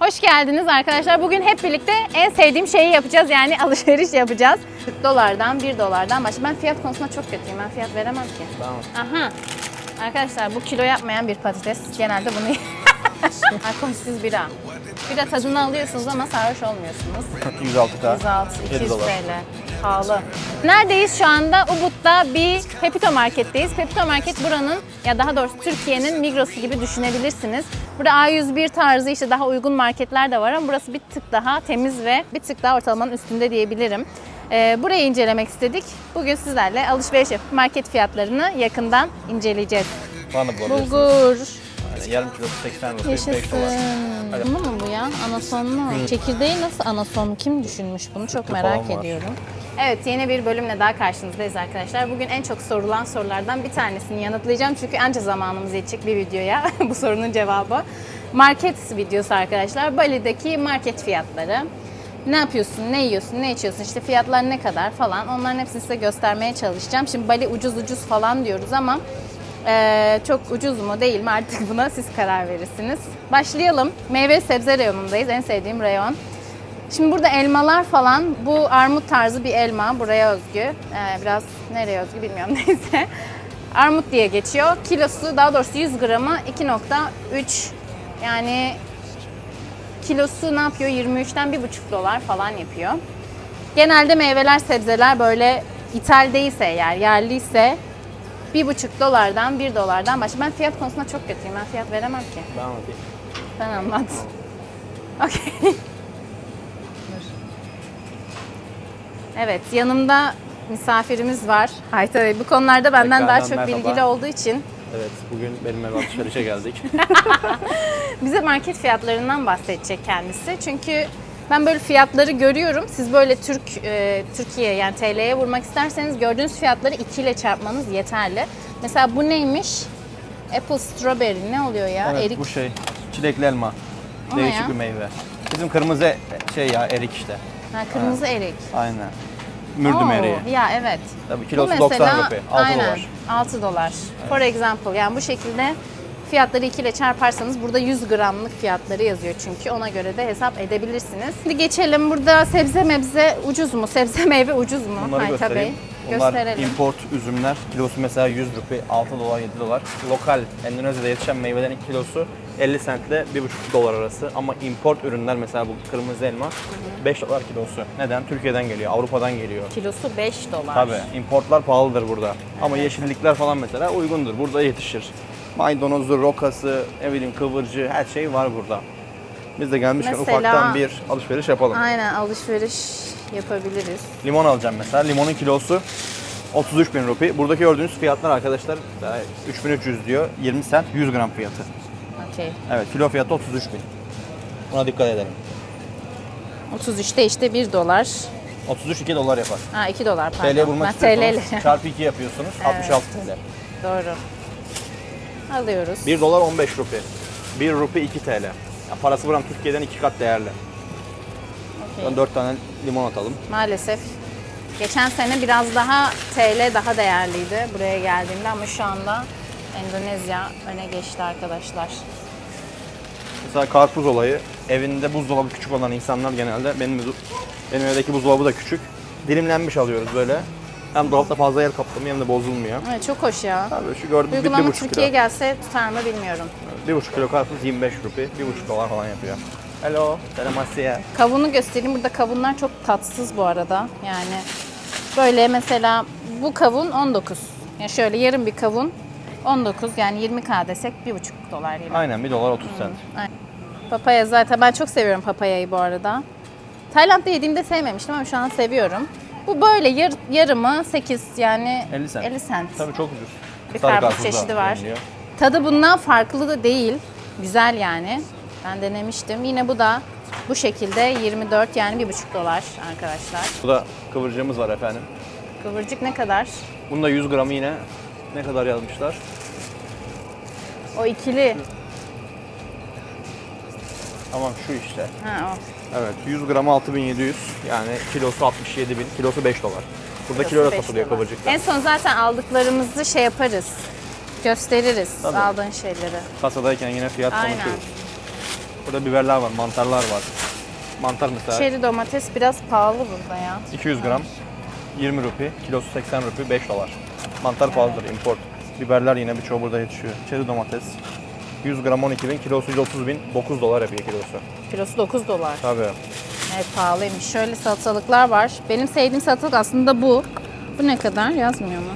Hoş geldiniz arkadaşlar. Bugün hep birlikte en sevdiğim şeyi yapacağız. Yani alışveriş yapacağız. $1'dan, $1'dan başla. Ben fiyat konusunda çok kötüyüm. Ben fiyat veremem ki. Tamam. Aha. Arkadaşlar bu kilo yapmayan bir patates. Genelde bunu alkolsüz bira. Bira tadını alıyorsunuz ama sarhoş olmuyorsunuz. 106K. 106, 200 $7. TL. Pahalı. Neredeyiz şu anda? Ubud'da bir Pepito Market'teyiz. Pepito Market buranın, ya daha doğrusu Türkiye'nin Migros'u gibi düşünebilirsiniz. Burada A101 tarzı işte daha uygun marketler de var ama burası bir tık daha temiz ve bir tık daha ortalamanın üstünde diyebilirim. Burayı incelemek istedik. Bugün sizlerle alışveriş yapıp market fiyatlarını yakından inceleyeceğiz. Bana bulabilirsiniz. Bulgur. Yani yarım kilosu 80 lira, 5 Yaşasın. dolar. Bu mu bu ya? Anasonlu. Çekirdeği nasıl anasonlu? Kim düşünmüş bunu? Çok merak falan var. ediyorum. Evet, yeni bir bölümle daha karşınızdayız arkadaşlar. Bugün en çok sorulan sorulardan bir tanesini yanıtlayacağım. Çünkü anca zamanımız yetecek bir videoya. Bu sorunun cevabı. Market videosu arkadaşlar. Bali'deki market fiyatları. Ne yapıyorsun, ne yiyorsun, ne içiyorsun, işte fiyatlar ne kadar falan. Onların hepsini size göstermeye çalışacağım. Şimdi Bali ucuz falan diyoruz ama çok ucuz mu değil mi artık buna siz karar verirsiniz. Başlayalım. Meyve sebze reyonundayız. En sevdiğim reyon. Şimdi burada elmalar falan, bu armut tarzı bir elma, buraya özgü. Biraz nereye özgü bilmiyorum neyse. Armut diye geçiyor. Kilosu, daha doğrusu 100 gramı 2.3, yani kilosu ne yapıyor? 23'ten $1,5 falan yapıyor. Genelde meyveler, sebzeler böyle ithal değilse eğer, yerliyse $1,5'dan, $1'dan başlıyor. Ben fiyat konusunda çok kötüyüm. Ben fiyat veremem ki. Ben anlatayım. Sen anlat. Okey. Evet, yanımda misafirimiz var. Hayta Bey bu konularda benden daha Tekrardan çok merhaba. bilgili olduğu için Evet, bugün benim eve alışverişe geldik. bize market fiyatlarından bahsedecek kendisi. Çünkü ben böyle fiyatları görüyorum. Siz böyle Türkiye yani TL'ye vurmak isterseniz gördüğünüz fiyatları 2 ile çarpmanız yeterli. Mesela bu neymiş? Apple strawberry ne oluyor ya? Evet, Erik. bu çilekli elma. O ne Değişik ya? bir meyve. Bizim kırmızı erik işte. Ha, kırmızı erik. Aynen. Mürdüm Oo, eriği. ya evet. Tabii kilosu Bu mesela, 90 rupi, 6 aynen, dolar. $6. For example, yani bu şekilde fiyatları 2 ile çarparsanız burada 100 gramlık fiyatları yazıyor çünkü ona göre de hesap edebilirsiniz. Şimdi geçelim, burada sebze mebze ucuz mu? Sebze meyve ucuz mu? Bunları Hayta göstereyim. Bey. Bunlar Gösterelim. import üzümler. Kilosu mesela 100 rupi, 6 dolar, 7 dolar. Lokal Endonezya'da yetişen meyvelerin kilosu 50 centle $1,5 arası. Ama import ürünler mesela bu kırmızı elma $5 kilosu. Neden? Türkiye'den geliyor, Avrupa'dan geliyor. Kilosu $5. Tabii importlar pahalıdır burada. Ama yeşillikler falan mesela uygundur. Burada yetişir. Maydanozu, rokası, ne bileyim kıvırcığı her şey var burada. Biz de gelmişken Mesela- ufaktan bir alışveriş yapalım. Aynen, alışveriş yapabiliriz. Limon alacağım mesela. Limonun kilosu 33.000 rupi. Buradaki gördüğünüz fiyatlar arkadaşlar 3.300 diyor. 20 cent 100 gram fiyatı. Okey. Evet, kilo fiyatı 33.000. Buna dikkat edelim. 33'te işte $1. 33 2 dolar yapar. Ha, $2 pardon. TL'ye vurmak Ben istiyorsanız TL'yle. çarpı 2 yapıyorsunuz. 66 TL. Doğru. Alıyoruz. 1 dolar 15 rupi. 1 rupi 2 TL. Ya parası buranın Türkiye'den 2 kat değerli. Okey. 4 tane limon atalım. Maalesef. Geçen sene biraz daha TL daha değerliydi buraya geldiğimde ama şu anda Endonezya öne geçti arkadaşlar. Mesela karpuz olayı. Evinde buzdolabı küçük olan insanlar genelde, benim evdeki buzdolabı da küçük. Dilimlenmiş alıyoruz böyle. Hem dolapta fazla yer kaplıyor hem de bozulmuyor. Evet, çok hoş ya. Tabii şu gördüğünüz Uygulama 1,5 Türkiye'ye kilo. gelse tutar mı bilmiyorum. 1,5 kilo karpuz 25 rupi. 1,5 dolar falan yapıyor. Hello, selam Asya. Kavunu göstereyim. Burada kavunlar çok tatsız bu arada. Yani böyle mesela bu kavun 19. Yani şöyle yarım bir kavun 19, yani 20K desek $1,5 gibi. Aynen 1 dolar 30 cent. Aynen. Papaya zaten ben çok seviyorum papayayı bu arada. Tayland'da yediğimde sevmemiştim ama şu an seviyorum. Bu böyle yarımı 8, yani 50 cent. 50 cent. Tabii çok ucuz. Bir Sarı karpuz karpuz da çeşidi var. deniliyor. Tadı bundan farklı da değil. Güzel yani. Ben denemiştim. Yine bu da bu şekilde 24, yani $1,5 arkadaşlar. Burada kıvırcığımız var efendim. Kıvırcık ne kadar? Bunda 100 gramı yine ne kadar yazmışlar? O ikili. Tamam şu işte. Ha, o. Evet 100 gramı 6.700, yani kilosu 67.000, kilosu 5 dolar. Burada kiloyla $5. satılıyor kıvırcıklar. En son zaten aldıklarımızı şey yaparız. Gösteririz Tabii. aldığın şeyleri. Kasadayken yine fiyat Aynen. konuşuruz. Burada biberler var, mantarlar var. Mantar mesela Çeri domates biraz pahalı burada ya. 200 gram 20 rupi, kilosu 80 rupi, 5 dolar. Mantar pahalıdır, import. Biberler yine birçoğu burada yetişiyor. Çeri domates 100 gram 12 bin, kilosu 130 bin, 9 dolar yapıyor kilosu. Kilosu 9 dolar. Tabii. Evet pahalıymış. Şöyle salatalıklar var. Benim sevdiğim salatalık aslında bu. Bu ne kadar? Yazmıyor mu?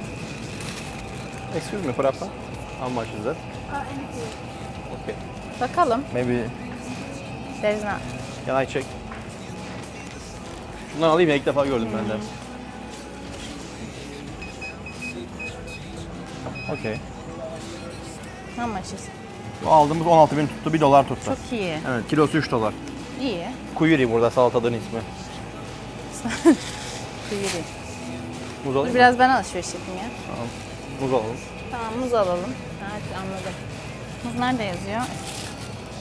Excuse me, Prapa. How much is that? Okay. Bakalım. Maybe There's not. can I check? Şundan alayım ya, ilk defa gördüm ben de. Okay. How much is? Bu aldığımız 16 bin tuttu, 1 dolar tuttu. Çok iyi. Evet, kilosu 3 dolar. İyi. Kuyuri burada salatalığın ismi. İyi. Muz alayım mı? Biraz ben alışveriş yapayım ya. Tamam. Muz alalım. Tamam muz alalım. Evet anladım. Muz nerede yazıyor?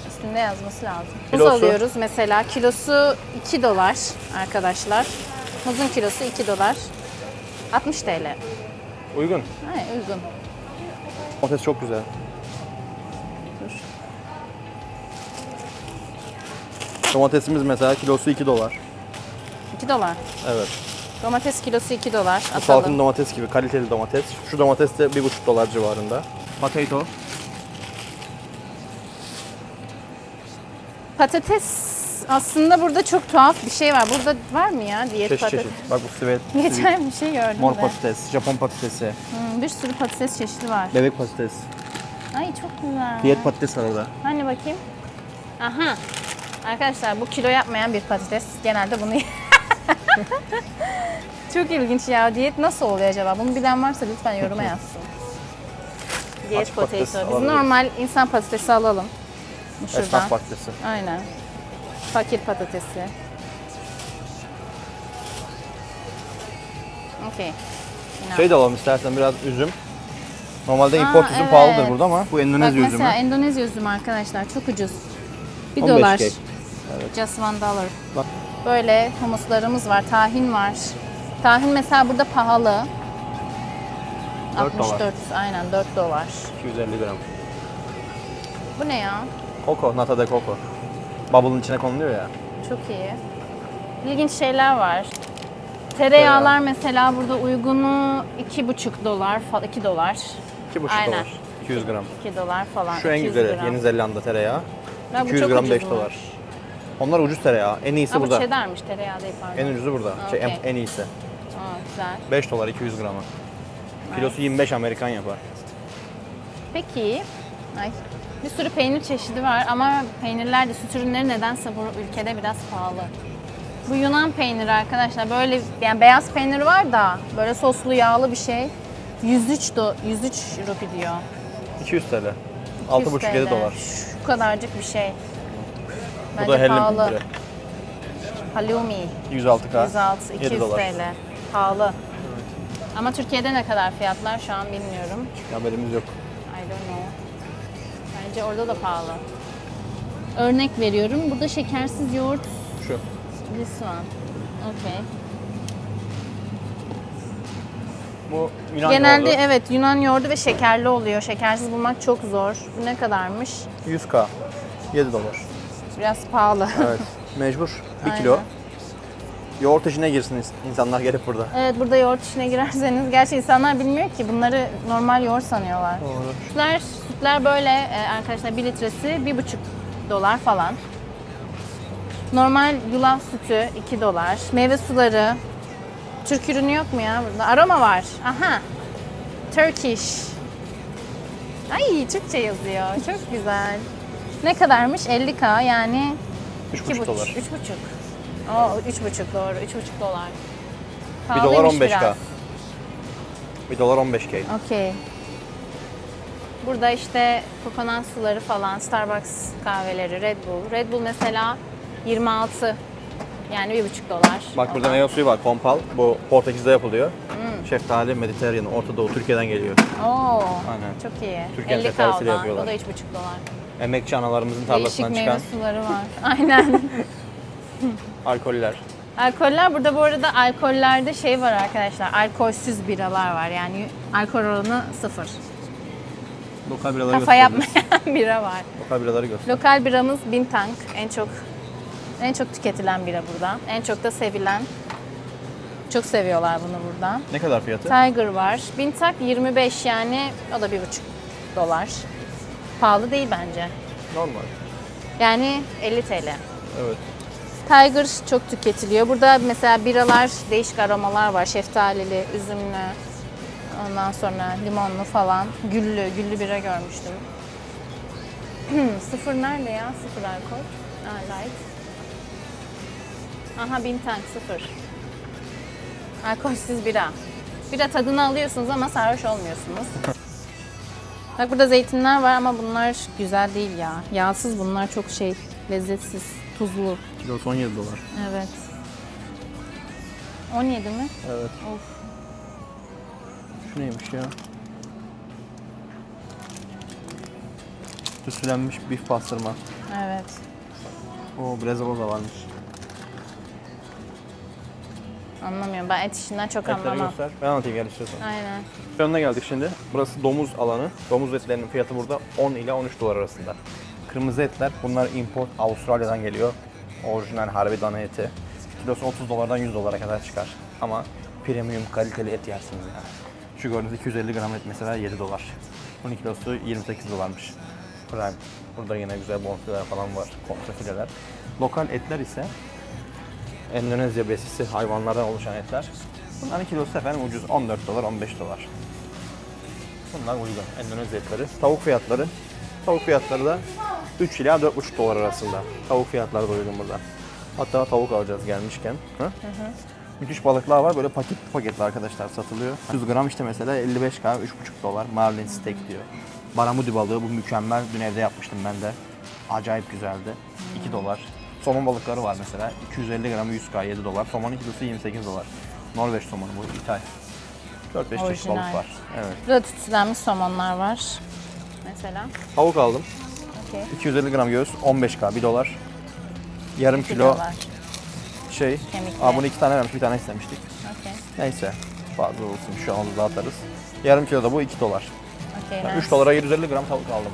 Üstünde yazması lazım. Muz Kilosu? alıyoruz mesela. Kilosu 2 dolar arkadaşlar. Muzun kilosu 2 dolar. 60 TL. Uygun. Hayır, uygun. Domates çok güzel. Dur. Domatesimiz mesela kilosu 2 dolar. 2 dolar. Evet. Domates kilosu 2 dolar. Bu salkım Atalım. domates gibi kaliteli domates. Şu domates de 1,5 dolar civarında. Potato. Patates aslında burada çok tuhaf bir şey var. Burada var mı ya diyet Çeşit patates? çeşit. Bak bu sivet. Geçen bir şey gördüm Mor de. patates, Japon patatesi, Bir sürü patates çeşidi var. bebek patates, Ay çok güzel. diyet patates var orada. Hani bakayım. Aha. Arkadaşlar bu kilo yapmayan bir patates. Genelde bunu Çok ilginç ya. Diyet nasıl oluyor acaba? Bunu bilen varsa lütfen yoruma yazsın. Diyet Açık patates potato. Biz alabiliriz. normal insan patatesi alalım. Şuradan. Esnaf patatesi. Aynen. Fakir patatesi. Okey. Şey de alalım istersen biraz üzüm. Normalde Aa, import üzüm evet. pahalıdır burada ama bu Bak Endonezya üzümü. mesela Endonezya üzümü arkadaşlar çok ucuz. 1 15 dolar. kek. Just $1. Bak. Böyle humuslarımız var. Tahin var. Tahin mesela burada pahalı. 4 dolar. 64. Aynen 4 dolar. 250 gram. Bu ne ya? Koko, nata de coco. Bubble'ın içine konuluyor ya. Çok iyi. İlginç şeyler var. Tereyağlar mesela burada uygunu 2,5 dolar, 2 dolar. 2,5 Aynen. dolar. 200 gram. 2 dolar falan. Şu en 200 güzeli. gram. Yeni Zelanda tereyağı. Ya bu 200 çok gram 5 ucuzmuş. dolar. Onlar ucuz tereyağı. En iyisi Ama burada. cheddarmış, tereyağı değil pardon. En ucuzu burada. Okey. En iyisi. Aa, güzel. 5 dolar 200 gramı. Kilosu 25 Amerikan yapar. Peki, ay, bir sürü peynir çeşidi var ama peynirler de süt ürünleri nedense bu ülkede biraz pahalı. Bu Yunan peyniri arkadaşlar böyle yani beyaz peynir var da böyle soslu yağlı bir şey. 103 rupi diyor. 200 TL. 200 6,5-7 TL. dolar. Şu kadarcık bir şey. Bu Bence da hellim pahalı. peyniri. Halloumi 106K. 106 200 7 dolar. TL. Pahalı. Ama Türkiye'de ne kadar fiyatlar şu an bilmiyorum. Haberimiz yok. I don't know. Bence orada da pahalı. Örnek veriyorum. Burada şekersiz yoğurt. Şu. This one. Okay. Bu Yunan Genelde yoğurdu. evet Yunan yoğurdu ve şekerli oluyor. Şekersiz bulmak çok zor. Bu ne kadarmış? 100K. 7 dolar. Biraz pahalı. Evet. Mecbur. 1 Aynen. kilo. Yoğurt işine girsin insanlar gelip burada. Evet burada yoğurt işine girerseniz gerçi insanlar bilmiyor ki bunları normal yoğurt sanıyorlar. Doğru. Sütler böyle arkadaşlar 1 litresi 1,5 dolar falan. Normal yulaf sütü 2 dolar. Meyve suları. Türk ürünü yok mu ya burada? Aroma var. Aha. Turkish. Ay Türkçe yazıyor. Çok güzel. Ne kadarmış? 50K yani 3,5 dolar. 3,5. Oo 3,5 doğru. 3,5 dolar. 1 dolar Pahalıymış 15K. biraz. 1 dolar 15K. Okey. Burada işte kokonat suları falan, Starbucks kahveleri, Red Bull. Red Bull mesela 26 yani 1,5 dolar. Bak burada meyve suyu var. Pompal. Bu Portekiz'de yapılıyor. Şeftali, Mediterranean, Orta Doğu, Türkiye'den geliyor. Oo, Aynen. çok iyi. Türkiye'nin 50K şeftaliyle o da. yapıyorlar. O da 3,5 dolar. Emekçi analarımızın Değişik tarlasından meyve çıkan suları var. Aynen. alkoller. Alkoller burada bu arada alkollerde şey var arkadaşlar. Alkolsüz biralar var. Yani alkol oranı 0. Lokal biraları Kafa gösterebiliriz. yapmayan bira var. Lokal biraları göster. Lokal biramız Bintang. En çok tüketilen bira burada. En çok da sevilen. Çok seviyorlar bunu burada. Ne kadar fiyatı? Tiger var. Bintang 25 yani o da $1,5. Pahalı değil bence. Normal. Yani 50 TL. Evet. Tiger çok tüketiliyor. Burada mesela biralar, değişik aromalar var. Şeftalili, üzümlü, ondan sonra limonlu falan. Güllü bira görmüştüm. Sıfır nerede ya? Sıfır alkol. Light. Aha Bintang sıfır. Alkolsüz bira. Bira tadını alıyorsunuz ama sarhoş olmuyorsunuz. Bak burada zeytinler var ama bunlar güzel değil ya. Yağsız bunlar çok lezzetsiz, tuzlu. Kilosu 17 dolar. Evet. 17 mi? Evet. Of. Şu neymiş ya? Süslenmiş bif pastırma. Evet. O brezalı da varmış. Anlamıyorum. Ben et işinden çok Etleri anlamam. göster. Ben anlatayım gel istiyorsan. Aynen. Önüne geldik şimdi. Burası domuz alanı. Domuz etlerinin fiyatı burada 10 ile 13 dolar arasında. Kırmızı etler, bunlar import Avustralya'dan geliyor. Orijinal harbi dana eti. Kilosu 30 dolardan 100 dolara kadar çıkar. Ama premium kaliteli et yersiniz yani. Şu gördüğünüz 250 gram et mesela 7 dolar. Bunun kilosu 28 dolarmış. Prime. Burada yine güzel bonfileler falan var. Kontrafileler. Lokal etler ise Endonezya besisi hayvanlardan oluşan etler. Bunların kilosu efendim ucuz. 14 dolar, 15 dolar. Bunlar uygun. Endonezya etleri. Tavuk fiyatları. Tavuk fiyatları da 3 ila 4,5 dolar arasında. Tavuk fiyatları da uygun burada. Hatta tavuk alacağız gelmişken. Müthiş balıklar var. Böyle paketli arkadaşlar satılıyor. 100 gram işte mesela 55 gram 3,5 dolar. Marlin steak diyor. Baramudi balığı bu mükemmel. Dün evde yapmıştım ben de. Acayip güzeldi. 2 dolar. Somon balıkları var mesela. 250 gramı 100K 7 dolar. Somonun kilosu 28 dolar. Norveç somonu bu. İthal. 4-5 çeşit Orijinal. balık var. Evet. Burada tütsülenmiş somonlar var. Mesela. Tavuk aldım. Okey. 250 gram göğüs 15K 1 dolar. Yarım 2 kilo dolar. Kemikli. Bunu 2 tane vermiş, bir tane istemiştik. Okey. Neyse. Fazla olsun şu an dağıtarız. Yarım kilo da bu 2 dolar. Okey. Yani Nice. 3 dolara 750 gram tavuk aldım.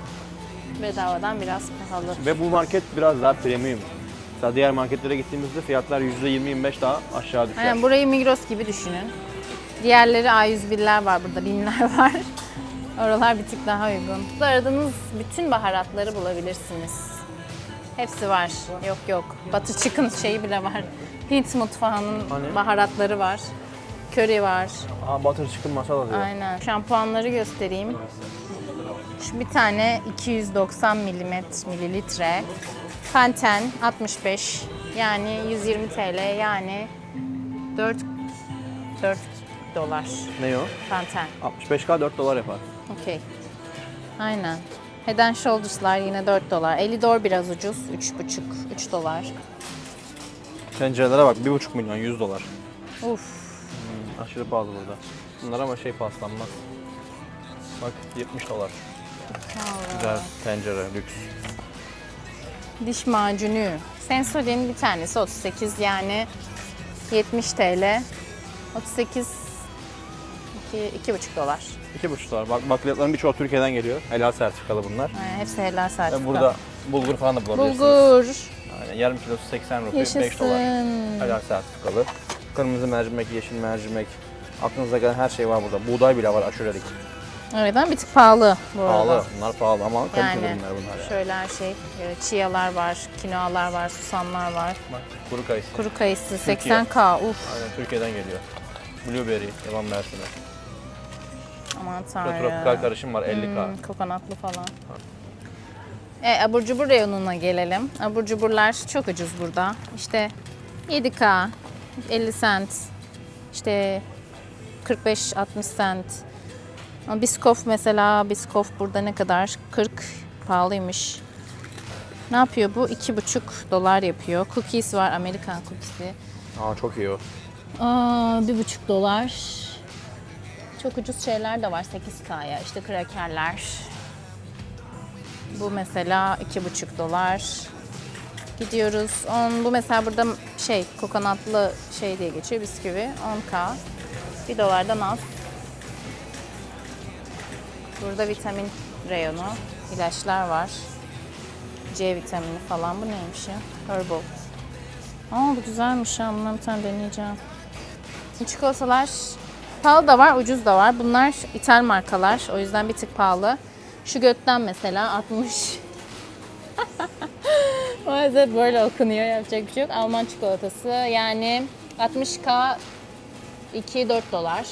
Bedavadan biraz pahalı. Ve bu market biraz daha premium. Mesela diğer marketlere gittiğimizde fiyatlar %20-25 daha aşağı düşer. Aynen burayı Migros gibi düşünün. Diğerleri A101'ler var burada, BİM'ler var. Oralar bir tık daha uygun. Burada aradığınız bütün baharatları bulabilirsiniz. Hepsi var. Yok. Batı chicken şeyi bile var. Hint mutfağının Hani? baharatları var. Köri var. Butter chicken masala diyor. Aynen. Şampuanları göstereyim. Şu bir tane 290 mililitre. Pantene 65. Yani 120 TL yani 4 dolar. Ne o? Pantene. 65K 4 dolar yapar. Okey. Aynen. Head and Shoulders'lar yine 4 dolar. Elidor biraz ucuz. 3,5 3 dolar. Tencerelere bak 1,5 milyon 100 dolar. Uf. Aşırı pahalı burada. Bunlar ama paslanmaz. Bak 70 dolar. Güzel tencere, lüks. Diş macunu. Sensodyne'in bir tanesi 38 yani 70 TL. 38 2,5 dolar. 2,5 dolar. Bak bakliyatların birçoğu Türkiye'den geliyor. Helal sertifikalı bunlar. Yani hepsi helal sertifika. Ve burada bulgur falan da bulabilirsiniz. Bulgur. Aynen, yarım kilosu 80 rupi, 5 Yaşasın. dolar. Helal sertifikalı. Kırmızı mercimek, yeşil mercimek. Aklınıza gelen her şey var burada. Buğday bile var aşurelik. Evet ama bir tık pahalı bu arada. Pahalı. Bunlar pahalı ama kaliteli Yani ürünler bunlar. Yani. şöyle her şey. Chia'lar var, kinoalar var, susamlar var. Bak kuru kayısı. Kuru kayısı Türkiye. 80K. Uf. Aynen Türkiye'den geliyor. Blueberry, yaban mersini. Aman Burada tanrım. tropikal karışım var 50K. Kokonatlı falan. Abur cubur reyonuna gelelim. Abur cuburlar çok ucuz burada. İşte 7K, 50 cent, işte 45-60 cent. Ama Biscoff mesela, Biscoff burada ne kadar? 40, pahalıymış. Ne yapıyor bu? 2,5 dolar yapıyor. Cookies var, Amerikan cookie'si. Çok iyi o. 1,5 dolar. Çok ucuz şeyler de var 8K'ya. İşte krakerler. Bu mesela 2,5 dolar. Gidiyoruz. Bu mesela burada kokonatlı diye geçiyor bisküvi. 10K. 1 dolardan az. Burada vitamin reyonu. İlaçlar var. C vitamini falan. Bu neymiş ya? Herbal. Aa bu güzelmiş ya. Bundan bir tane deneyeceğim. Çikolatalar pahalı da var, ucuz da var. Bunlar ithal markalar. O yüzden bir tık pahalı. Şu götten mesela 60. Maalesef böyle okunuyor. Yapacak bir şey yok. Alman çikolatası. Yani 60K 2-4 dolar.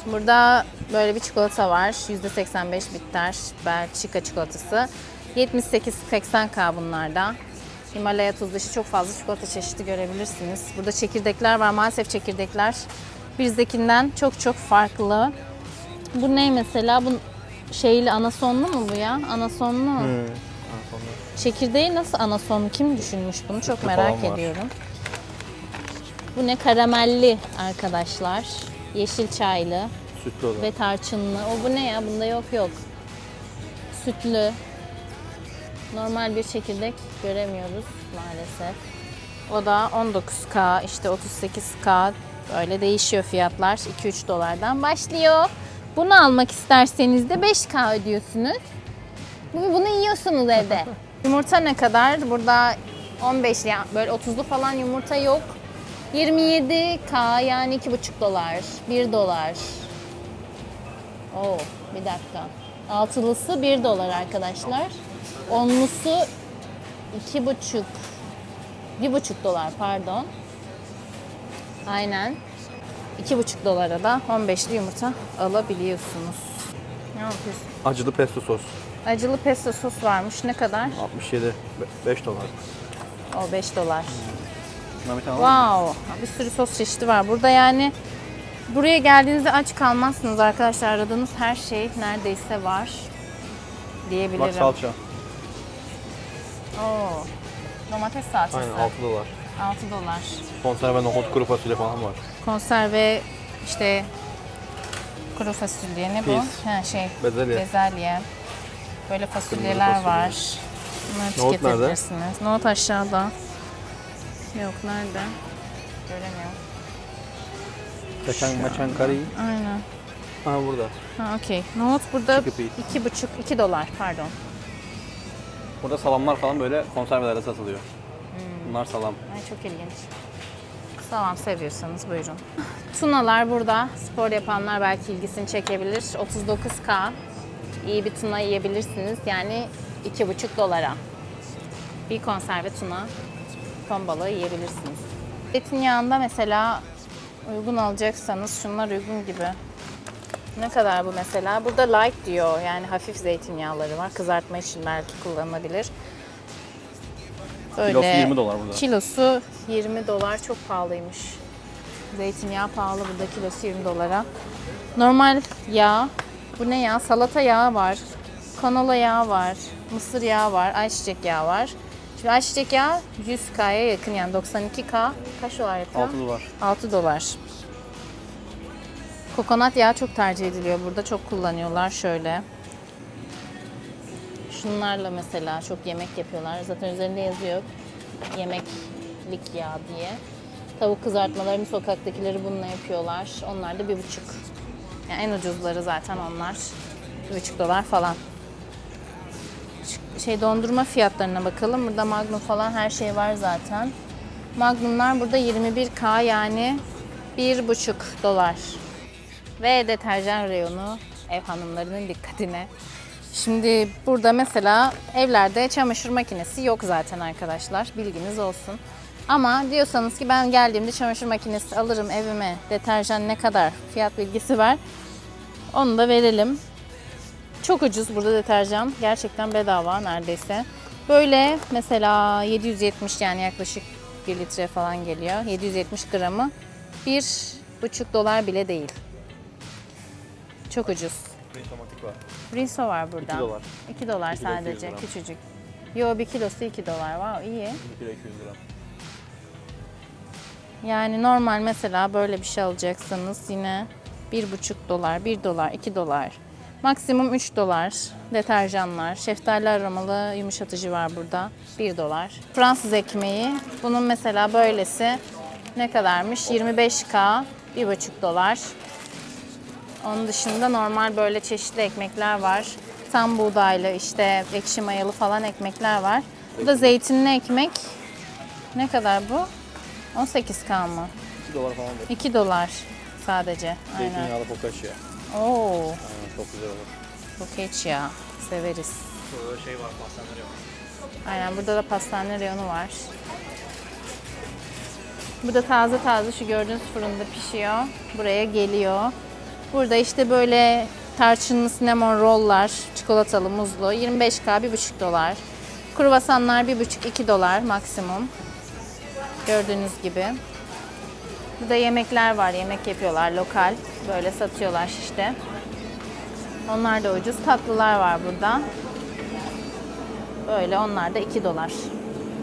Burada böyle bir çikolata var. %85 bitter. Belçika çikolatası. 78-80K bunlarda. Himalaya tuz dışı çok fazla çikolata çeşidi görebilirsiniz. Burada çekirdekler var. Maalesef çekirdekler bizdekinden çok çok farklı. Bu ne mesela? Bu şeyli anasonlu mu bu ya? Anasonlu. Çekirdeği nasıl anasonlu? Kim düşünmüş bunu? Çok merak ediyorum. Bu ne? Karamelli arkadaşlar. Yeşil çaylı. Sütlü olur. Ve tarçınlı. O bu ne ya? Bunda yok. Sütlü. Normal bir çekirdek göremiyoruz maalesef. O da 19K, işte 38K, böyle değişiyor fiyatlar. 2-3 dolardan başlıyor. Bunu almak isterseniz de 5K ödüyorsunuz. Bunu yiyorsunuz evde. Yumurta ne kadar? Burada 15, yani böyle 30'lu falan yumurta yok. 27K, yani 2,5 dolar, 1 dolar. Oo, bir dakika. Altılısı 1 dolar arkadaşlar. Onlusu 1,5 dolar pardon. Aynen. 2,5 dolara da 15'li yumurta alabiliyorsunuz. Ne yapıyorsun? Acılı pesto sos. Acılı pesto sos varmış. Ne kadar? 67. 5 dolar. O 5 dolar. Şuna bir tane var mı? Wow. Bir sürü sos çeşidi var. Burada yani buraya geldiğinizde aç kalmazsınız arkadaşlar. Aradığınız her şey neredeyse var diyebilirim. Bak salça. Oo. Domates salçası. Aynen 6 dolar. 6 dolar. Konserve nohut, kuru fasulye falan var. Konserve işte kuru fasulye ne bu? Pis. Bezelye. Bezelye. Böyle fasulyeler fasulye. var. Bunları Nohut nerede? tüketebilirsiniz. Nohut aşağıda. Yok nerede? Göremiyorum. Maçan kari. Aynen. Ha burada. Ha okey. Nohut burada Chickpea. 2 dolar pardon. Burada salamlar falan böyle konservelerde satılıyor. Bunlar salam. Ay çok ilginç. Salam seviyorsanız buyurun. Tunalar burada. Spor yapanlar belki ilgisini çekebilir. 39K. İyi bir tuna yiyebilirsiniz. Yani 2,5 dolara. Bir konserve tuna, ton balığı yiyebilirsiniz. Zeytinyağında mesela uygun alacaksanız şunlar uygun gibi. Ne kadar bu mesela? Burada light diyor. Yani hafif zeytinyağları var. Kızartma için belki kullanılabilir. Böyle Kilosu 20 dolar burada. Kilosu 20 dolar. Çok pahalıymış. Zeytinyağı pahalı burada. Kilosu 20 dolara. Normal yağ. Bu ne ya? Salata yağı var. Kanola yağı var. Mısır yağı var. Ayçiçek yağı var. Şimdi ayçiçek yağı 100K'ya yakın, yani 92K. Kaç dolar yapıyor? 6 dolar. 6 dolar. Kokonat yağı çok tercih ediliyor burada. Çok kullanıyorlar şöyle. Şunlarla mesela çok yemek yapıyorlar. Zaten üzerinde yazıyor yemeklik yağ diye. Tavuk kızartmalarını, sokaktakileri bununla yapıyorlar. Onlar da 1,5. Yani en ucuzları zaten onlar. 1,5 dolar falan. Dondurma fiyatlarına bakalım. Burada Magnum falan her şey var zaten. Magnumlar burada 21K, yani 1,5 dolar. Ve deterjan reyonu ev hanımlarının dikkatine. Şimdi burada mesela evlerde çamaşır makinesi yok zaten arkadaşlar. Bilginiz olsun. Ama diyorsanız ki ben geldiğimde çamaşır makinesi alırım evime. Deterjan ne kadar? Fiyat bilgisi ver. Onu da verelim. Çok ucuz burada deterjan. Gerçekten bedava neredeyse. Böyle mesela 770, yani yaklaşık 1 litre falan geliyor. 770 gramı 1,5 dolar bile değil. Çok ucuz. Otomatik var. Rinso var burada. 2 dolar. 2 dolar 2 kilo sadece, 200 gram. küçücük. Yo, 1 kilosu 2 dolar. Wow, iyi. 1 kilo 200 lira. Yani normal mesela böyle bir şey alacaksanız yine 1,5 dolar, 1 dolar, 2 dolar. Maksimum 3 dolar. Deterjanlar, şeftali aromalı yumuşatıcı var burada. 1 dolar. Fransız ekmeği. Bunun mesela böylesi ne kadarmış? 25K, 1,5 dolar. Onun dışında normal böyle çeşitli ekmekler var. tam buğdaylı, işte ekşi mayalı falan ekmekler var. Bu da zeytinli ekmek. Ne kadar bu? 18K mı? 2 dolar falan da. 2 dolar sadece. Aynen. Zeytinyağlı focaccia. Oo, Aynen, çok güzel olur. focaccia. Severiz. Burada şey var, pastaneleri var. Aynen, burada da pastane reyonu var. Bu da taze taze şu gördüğünüz fırında pişiyor. Buraya geliyor. Burada işte böyle tarçınlı cinnamon roll'lar, çikolatalı, muzlu 25K, 1,5 dolar. Kruvasanlar 1,5-2 dolar maksimum. Gördüğünüz gibi. Burada yemekler var, yemek yapıyorlar lokal. Böyle satıyorlar işte. Onlar da ucuz. Tatlılar var burada. Böyle onlar da 2 dolar.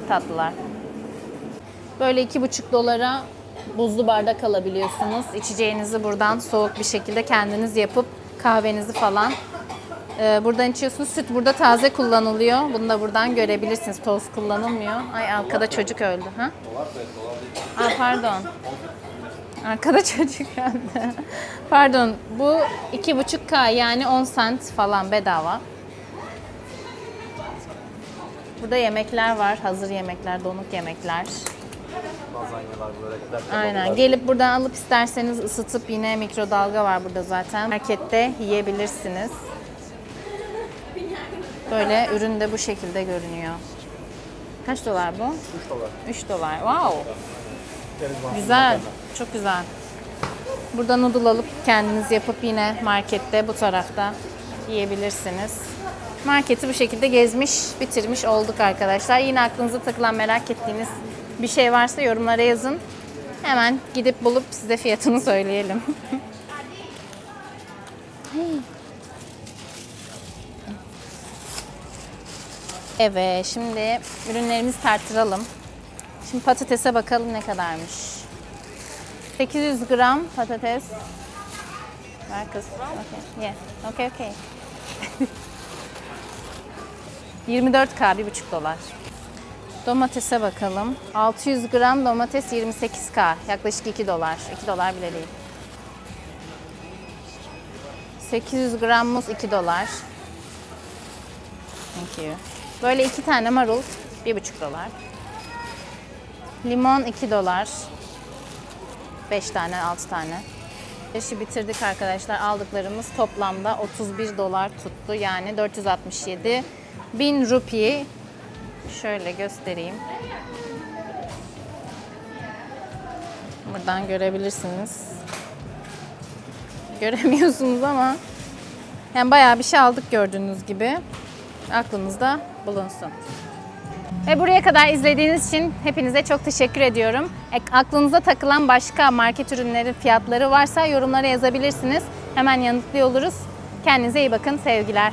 Tatlılar. Böyle 2,5 dolara buzlu bardak alabiliyorsunuz. İçeceğinizi buradan soğuk bir şekilde kendiniz yapıp kahvenizi falan buradan içiyorsunuz. Süt burada taze kullanılıyor. Bunu da buradan görebilirsiniz. Toz kullanılmıyor. Ay, arkada çocuk öldü. Ha? Aa, pardon. Arkada çocuk öldü. Pardon. Bu 2,5K, yani 10 cent falan bedava. Burada yemekler var. Hazır yemekler, donuk yemekler. Lazanyalar böyle. Aynen. Gelip buradan alıp isterseniz ısıtıp, yine mikrodalga var burada zaten. Markette yiyebilirsiniz. Böyle ürün de bu şekilde görünüyor. Kaç dolar bu? 3 dolar. 3 dolar. Wow. Güzel. Çok güzel. Burada noodle alıp kendiniz yapıp yine markette bu tarafta yiyebilirsiniz. Marketi bu şekilde gezmiş, bitirmiş olduk arkadaşlar. Yine aklınıza takılan, merak ettiğiniz bir şey varsa yorumlara yazın. Hemen gidip bulup size fiyatını söyleyelim. Evet, şimdi ürünlerimizi tartıralım. Şimdi patatese bakalım ne kadarmış. 800 gram patates. Ver kız. Okay. Yeah. Okay, okay. 24K, 1,5 dolar. Domatese bakalım. 600 gram domates 28K. Yaklaşık 2 dolar. 2 dolar bile değil. 800 gram muz 2 dolar. Thank you. Böyle 2 tane marul 1,5 dolar. Limon 2 dolar. 5 tane, 6 tane. İşi bitirdik arkadaşlar. Aldıklarımız toplamda 31 dolar tuttu. Yani 467 bin rupi. Şöyle göstereyim. Buradan görebilirsiniz. Göremiyorsunuz ama yani bayağı bir şey aldık gördüğünüz gibi. Aklınızda bulunsun. Ve buraya kadar izlediğiniz için hepinize çok teşekkür ediyorum. Aklınıza takılan başka market ürünleri fiyatları varsa yorumlara yazabilirsiniz. Hemen yanıtlıyor oluruz. Kendinize iyi bakın. Sevgiler.